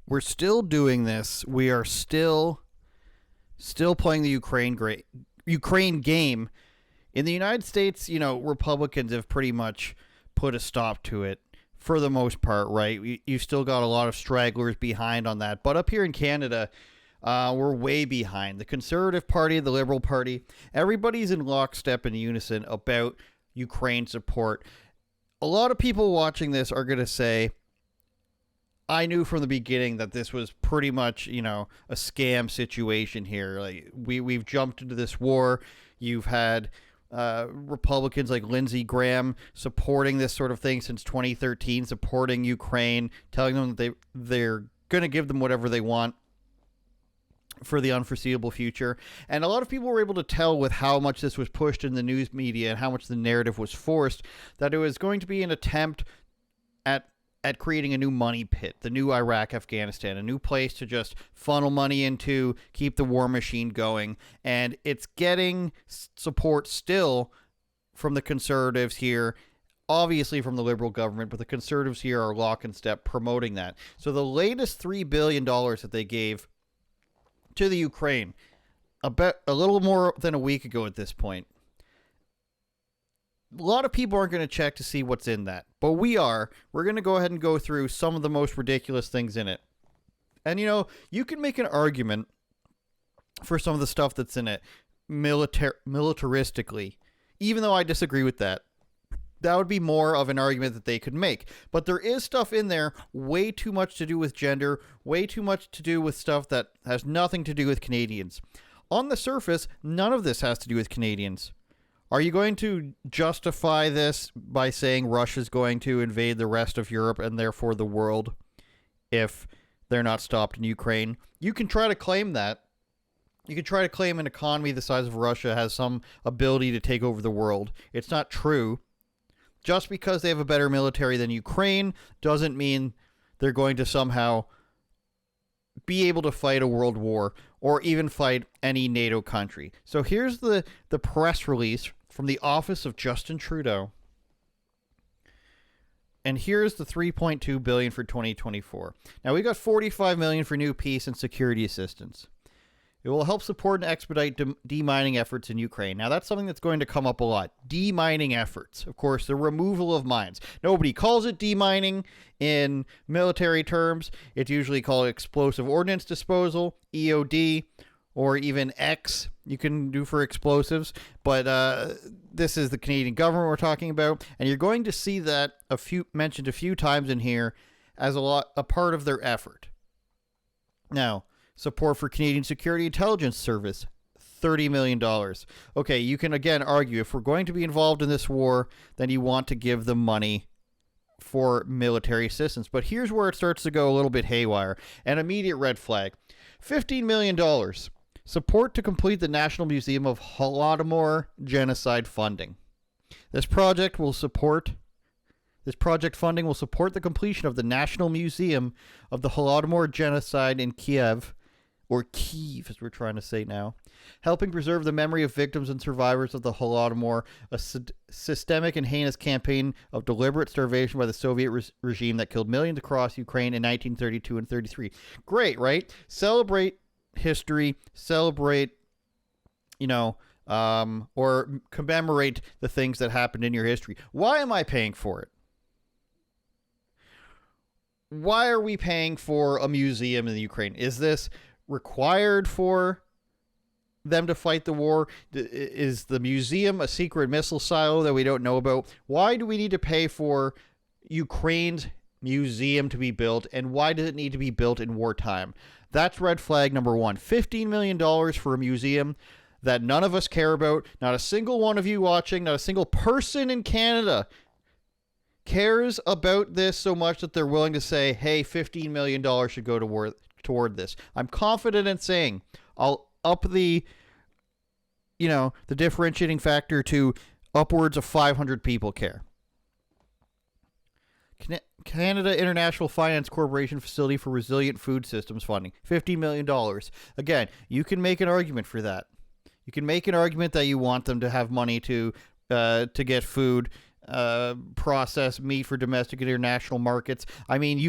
we're still doing this. We are still playing the Ukraine game. In the United States, Republicans have pretty much put a stop to it for the most part, right? You've still got a lot of stragglers behind on that. But up here in Canada, we're way behind. The Conservative Party, the Liberal Party, everybody's in lockstep and unison about Ukraine support. A lot of people watching this are going to say, I knew from the beginning that this was pretty much, a scam situation here. Like we've jumped into this war. You've had Republicans like Lindsey Graham supporting this sort of thing since 2013, supporting Ukraine, telling them that they're going to give them whatever they want for the unforeseeable future. And a lot of people were able to tell with how much this was pushed in the news media and how much the narrative was forced that it was going to be an attempt at creating a new money pit, the new Iraq, Afghanistan, a new place to just funnel money into, keep the war machine going. And it's getting support still from the conservatives here, obviously from the Liberal government, but the conservatives here are lock and step promoting that. So the latest $3 billion that they gave to the Ukraine, a little more than a week ago at this point, a lot of people aren't going to check to see what's in that, but we are. We're going to go ahead and go through some of the most ridiculous things in it. And, you can make an argument for some of the stuff that's in it militaristically, even though I disagree with that. That would be more of an argument that they could make. But there is stuff in there way too much to do with gender, way too much to do with stuff that has nothing to do with Canadians. On the surface, none of this has to do with Canadians. Are you going to justify this by saying Russia's going to invade the rest of Europe and therefore the world if they're not stopped in Ukraine? You can try to claim that. You can try to claim an economy the size of Russia has some ability to take over the world. It's not true. Just because they have a better military than Ukraine doesn't mean they're going to somehow be able to fight a world war or even fight any NATO country. So here's the press release from the office of Justin Trudeau. And here's the $3.2 billion for 2024. Now we got $45 million for new peace and security assistance. It will help support and expedite demining efforts in Ukraine. Now, that's something that's going to come up a lot. Demining efforts. Of course, the removal of mines. Nobody calls it demining in military terms. It's usually called explosive ordnance disposal, EOD, or even X you can do for explosives. But this is the Canadian government we're talking about. And you're going to see that mentioned a few times in here as a part of their effort. Now, support for Canadian Security Intelligence Service, $30 million. Okay, you can again argue if we're going to be involved in this war, then you want to give them money for military assistance. But here's where it starts to go a little bit haywire. An immediate red flag. $15 million. Support to complete the National Museum of Holodomor Genocide funding. This project funding will support the completion of the National Museum of the Holodomor Genocide in Kiev, or Kyiv, as we're trying to say now, helping preserve the memory of victims and survivors of the Holodomor, a systemic and heinous campaign of deliberate starvation by the Soviet regime that killed millions across Ukraine in 1932 and 33. Great, right? Celebrate history, celebrate, or commemorate the things that happened in your history. Why am I paying for it? Why are we paying for a museum in the Ukraine? Is this required for them to fight the war? Is the museum a secret missile silo that we don't know about? Why do we need to pay for Ukraine's museum to be built, and why does it need to be built in wartime? That's red flag number one. $15 million for a museum that none of us care about. Not a single one of you watching, not a single person in Canada cares about this so much that they're willing to say, hey, $15 million should go toward this. I'm confident in saying I'll up the differentiating factor to upwards of 500 people care. Canada International Finance Corporation Facility for Resilient Food Systems funding, $50 million. Again, you can make an argument for that. You can make an argument that you want them to have money to get food, processed meat for domestic and international markets. I mean,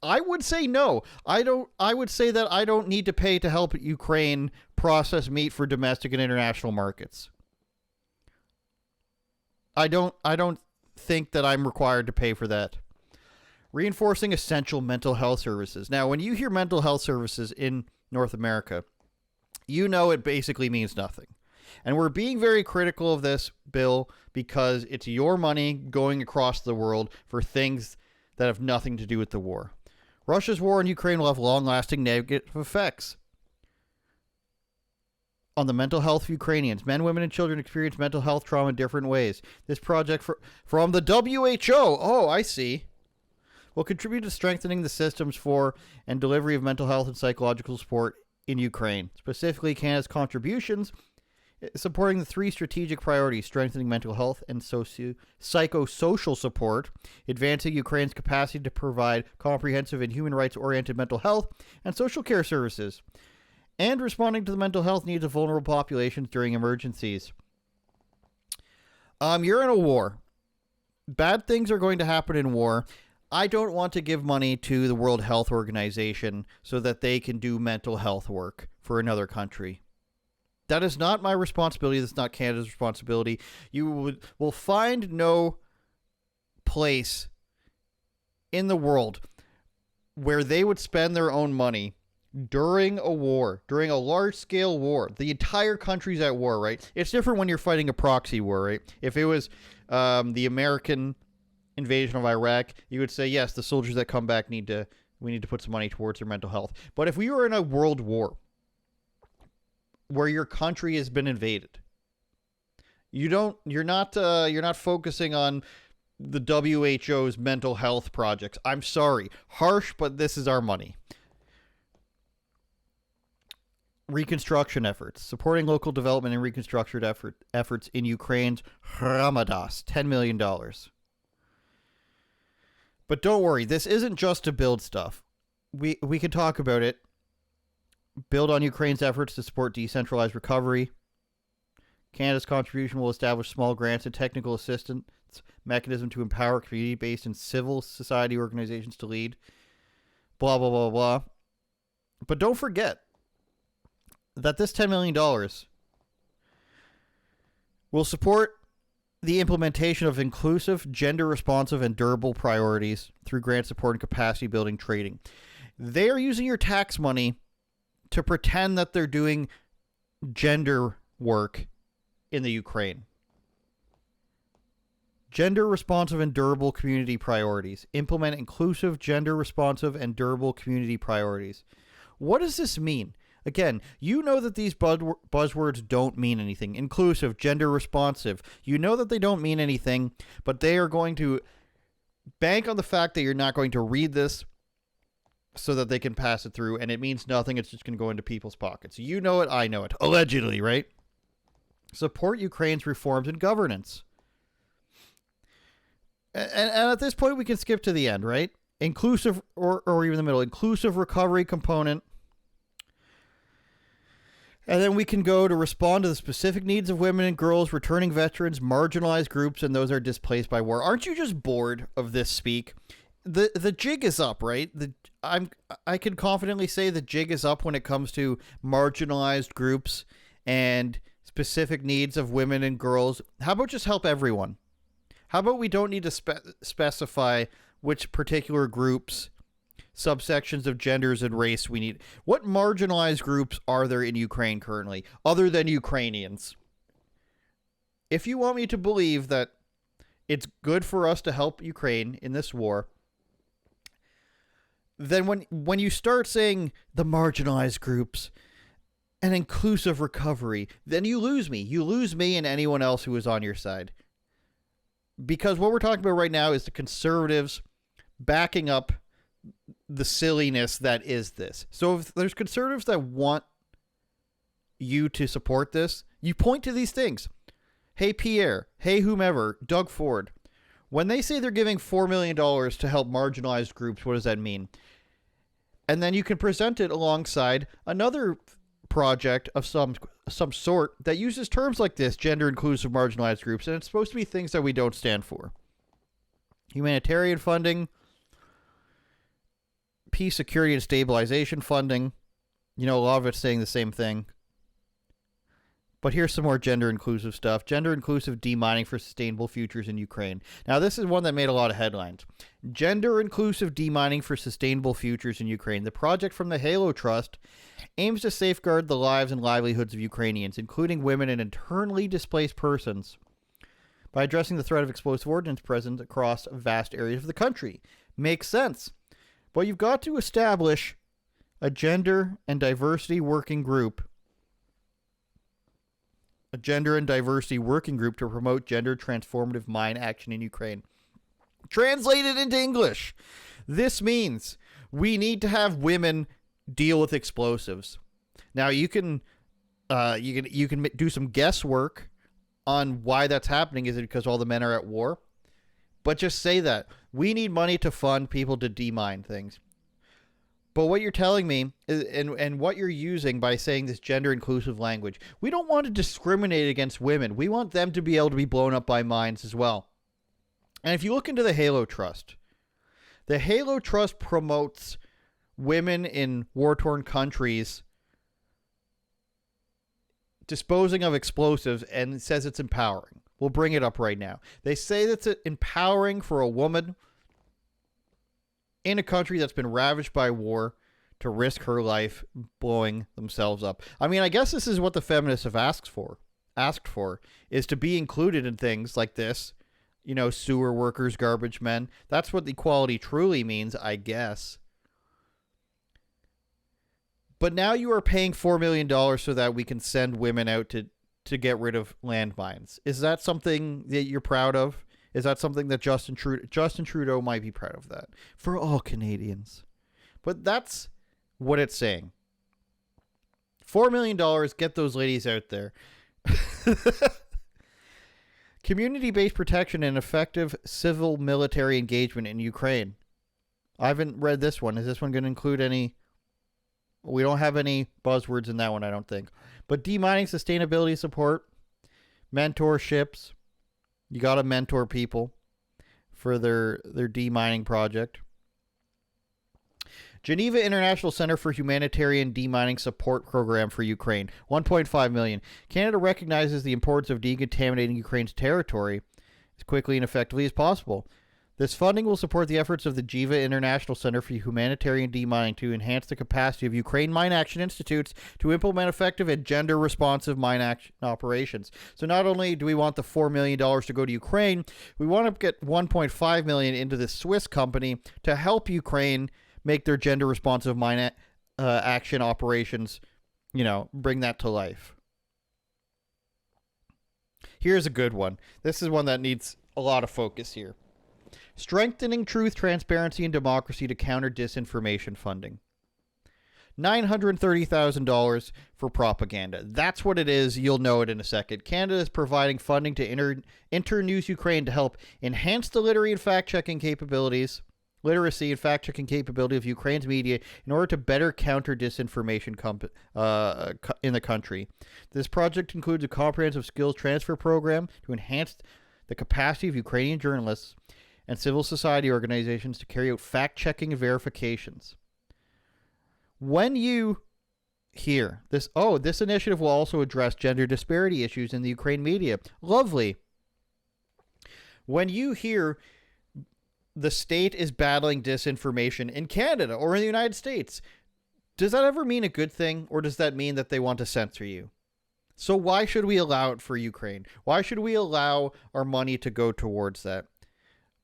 I would say no. I would say that I don't need to pay to help Ukraine process meat for domestic and international markets. I don't think that I'm required to pay for that. Reinforcing essential mental health services. Now, when you hear mental health services in North America, you know it basically means nothing. And we're being very critical of this bill because it's your money going across the world for things that have nothing to do with the war. Russia's war in Ukraine will have long-lasting negative effects on the mental health of Ukrainians. Men, women, and children experience mental health trauma in different ways. This project from the WHO, oh, I see, will contribute to strengthening the systems for and delivery of mental health and psychological support in Ukraine. Specifically, Canada's contributions supporting the 3 strategic priorities: strengthening mental health and psychosocial support, advancing Ukraine's capacity to provide comprehensive and human rights-oriented mental health and social care services, and responding to the mental health needs of vulnerable populations during emergencies. You're in a war. Bad things are going to happen in war. I don't want to give money to the World Health Organization so that they can do mental health work for another country. That is not my responsibility. That's not Canada's responsibility. You will find no place in the world where they would spend their own money during a war, during a large-scale war. The entire country's at war, right? It's different when you're fighting a proxy war, right? If it was the American invasion of Iraq, you would say, yes, the soldiers that come back we need to put some money towards their mental health. But if we were in a world war where your country has been invaded, you're not focusing on the WHO's mental health projects. I'm sorry, harsh, but this is our money. Reconstruction efforts, supporting local development and reconstruction efforts in Ukraine's Hamadas, $10 million. But don't worry, this isn't just to build stuff. We can talk about it. Build on Ukraine's efforts to support decentralized recovery. Canada's contribution will establish small grants and technical assistance mechanism to empower community-based and civil society organizations to lead. Blah, blah, blah, blah. But don't forget that this $10 million will support the implementation of inclusive, gender-responsive, and durable priorities through grant support and capacity-building training. They are using your tax money to pretend that they're doing gender work in the Ukraine. Gender-responsive and durable community priorities. Implement inclusive, gender-responsive, and durable community priorities. What does this mean? Again, you know that these buzzwords don't mean anything. Inclusive, gender responsive. You know that they don't mean anything, but they are going to bank on the fact that you're not going to read this so that they can pass it through, and it means nothing. It's just going to go into people's pockets. You know it, I know it. Allegedly, right? Support Ukraine's reforms and governance. And at this point, we can skip to the end, right? Inclusive, or even the middle. Inclusive recovery component. And then we can go to respond to the specific needs of women and girls, returning veterans, marginalized groups, and those are displaced by war. Aren't you just bored of this speak? The jig is up, right? I can confidently say the jig is up when it comes to marginalized groups and specific needs of women and girls. How about just help everyone? How about we don't need to specify which particular groups, subsections of genders and race we need? What marginalized groups are there in Ukraine currently, other than Ukrainians? If you want me to believe that it's good for us to help Ukraine in this war, then when you start saying the marginalized groups and inclusive recovery, then you lose me. You lose me and anyone else who is on your side. Because what we're talking about right now is the conservatives backing up the silliness that is this. So if there's conservatives that want you to support this, you point to these things. Hey, Pierre. Hey, whomever. Doug Ford. When they say they're giving $4 million to help marginalized groups, what does that mean? And then you can present it alongside another project of some sort that uses terms like this, gender inclusive marginalized groups, and it's supposed to be things that we don't stand for. Humanitarian funding. peace, security, and stabilization funding. A lot of it's saying the same thing. But here's some more gender-inclusive stuff. Gender-inclusive demining for sustainable futures in Ukraine. Now, this is one that made a lot of headlines. Gender-inclusive demining for sustainable futures in Ukraine. The project from the Halo Trust aims to safeguard the lives and livelihoods of Ukrainians, including women and internally displaced persons, by addressing the threat of explosive ordnance present across vast areas of the country. Makes sense. But you've got to establish a gender and diversity working group. A gender and diversity working group to promote gender transformative mine action in Ukraine. Translated into English, this means we need to have women deal with explosives. Now you can do some guesswork on why that's happening. Is it because all the men are at war? But just say that we need money to fund people to demine things. But what you're telling me is, and what you're using by saying this gender inclusive language, we don't want to discriminate against women. We want them to be able to be blown up by mines as well. And if you look into the Halo Trust promotes women in war-torn countries disposing of explosives and says it's empowering. We'll bring it up right now. They say that's empowering for a woman in a country that's been ravaged by war to risk her life blowing themselves up. I mean, I guess this is what the feminists have asked for, is to be included in things like this. Sewer workers, garbage men. That's what equality truly means, I guess. But now you are paying $4 million so that we can send women out to get rid of landmines. Is that something that you're proud of? Is that something that Justin Trudeau might be proud of that? For all Canadians. But that's what it's saying. $4 million, get those ladies out there. Community-based protection and effective civil military engagement in Ukraine. I haven't read this one. Is this one going to include any? We don't have any buzzwords in that one, I don't think. But demining sustainability support, mentorships. You got to mentor people for their demining project. Geneva International Center for Humanitarian Demining Support Program for Ukraine, $1.5 million. Canada recognizes the importance of decontaminating Ukraine's territory as quickly and effectively as possible. This funding will support the efforts of the Geneva International Center for Humanitarian Demining to enhance the capacity of Ukraine Mine Action Institutes to implement effective and gender-responsive mine action operations. So not only do we want the $4 million to go to Ukraine, we want to get $1.5 million into this Swiss company to help Ukraine make their gender-responsive mine action operations, bring that to life. Here's a good one. This is one that needs a lot of focus here. Strengthening truth, transparency, and democracy to counter disinformation funding. $930,000 for propaganda. That's what it is. You'll know it in a second. Canada is providing funding to Internews Ukraine to help enhance the literacy and fact-checking capabilities of Ukraine's media in order to better counter disinformation in the country. This project includes a comprehensive skills transfer program to enhance the capacity of Ukrainian journalists and civil society organizations to carry out fact-checking and verifications. When you hear this, this initiative will also address gender disparity issues in the Ukraine media. Lovely. When you hear the state is battling disinformation in Canada or in the United States, does that ever mean a good thing, or does that mean that they want to censor you? So why should we allow it for Ukraine? Why should we allow our money to go towards that?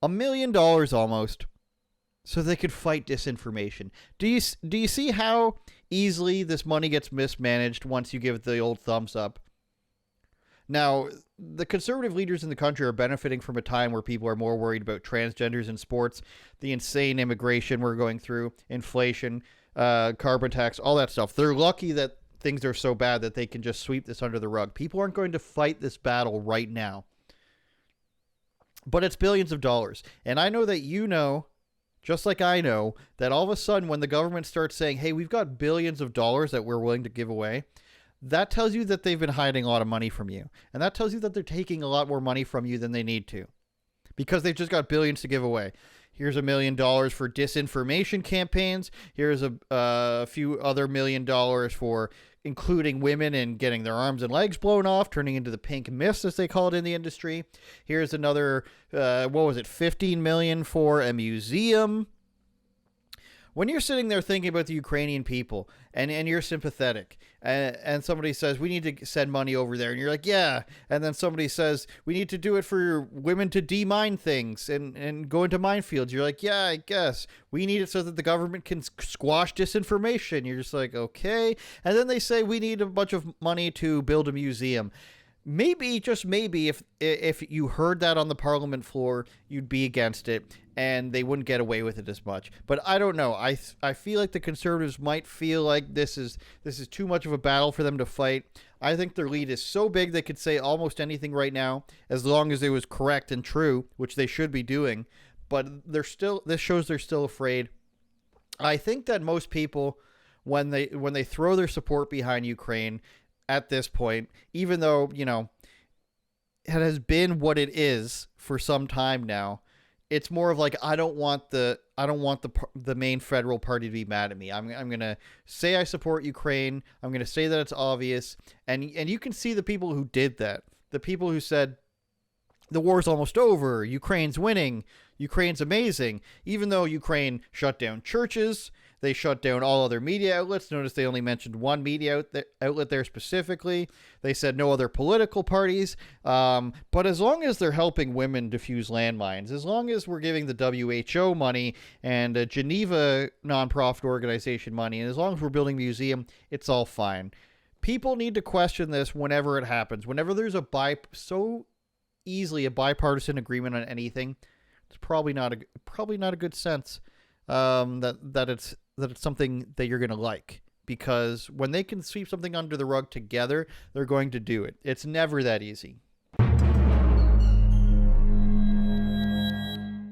$1 million almost, so they could fight disinformation. Do you see how easily this money gets mismanaged once you give it the old thumbs up? Now, the conservative leaders in the country are benefiting from a time where people are more worried about transgenders in sports, the insane immigration we're going through, inflation, carbon tax, all that stuff. They're lucky that things are so bad that they can just sweep this under the rug. People aren't going to fight this battle right now. But it's billions of dollars. And I know that just like I know, that all of a sudden when the government starts saying, hey, we've got billions of dollars that we're willing to give away, that tells you that they've been hiding a lot of money from you. And that tells you that they're taking a lot more money from you than they need to, because they've just got billions to give away. Here's $1 million for disinformation campaigns. Here's a few other $1 million for including women and getting their arms and legs blown off, turning into the pink mist, as they call it in the industry. Here's another, 15 million for a museum. When you're sitting there thinking about the Ukrainian people and you're sympathetic and somebody says, we need to send money over there, and you're like, yeah. And then somebody says, we need to do it for women to demine things and go into minefields. You're like, yeah, I guess. We need it so that the government can squash disinformation. You're just like, okay. And then they say we need a bunch of money to build a museum. Maybe, just maybe, if you heard that on the parliament floor, you'd be against it, and they wouldn't get away with it as much. But I don't know. I feel like the Conservatives might feel like this is too much of a battle for them to fight. I think their lead is so big they could say almost anything right now, as long as it was correct and true, which they should be doing. But this shows they're still afraid. I think that most people, when they throw their support behind Ukraine at this point, even though, it has been what it is for some time now, it's more of like, I don't want the main federal party to be mad at me. I'm going to say I support Ukraine. I'm going to say that it's obvious. And you can see the people who did that. The people who said the war's almost over, Ukraine's winning, Ukraine's amazing, even though Ukraine shut down churches. They shut down all other media outlets. Notice they only mentioned one media outlet there specifically. They said no other political parties. But as long as they're helping women defuse landmines, as long as we're giving the WHO money and a Geneva nonprofit organization money, and as long as we're building a museum, it's all fine. People need to question this whenever it happens. Whenever there's so easily a bipartisan agreement on anything, it's probably not a good sense that it's something that you're going to like, because when they can sweep something under the rug together, they're going to do it. It's never that easy.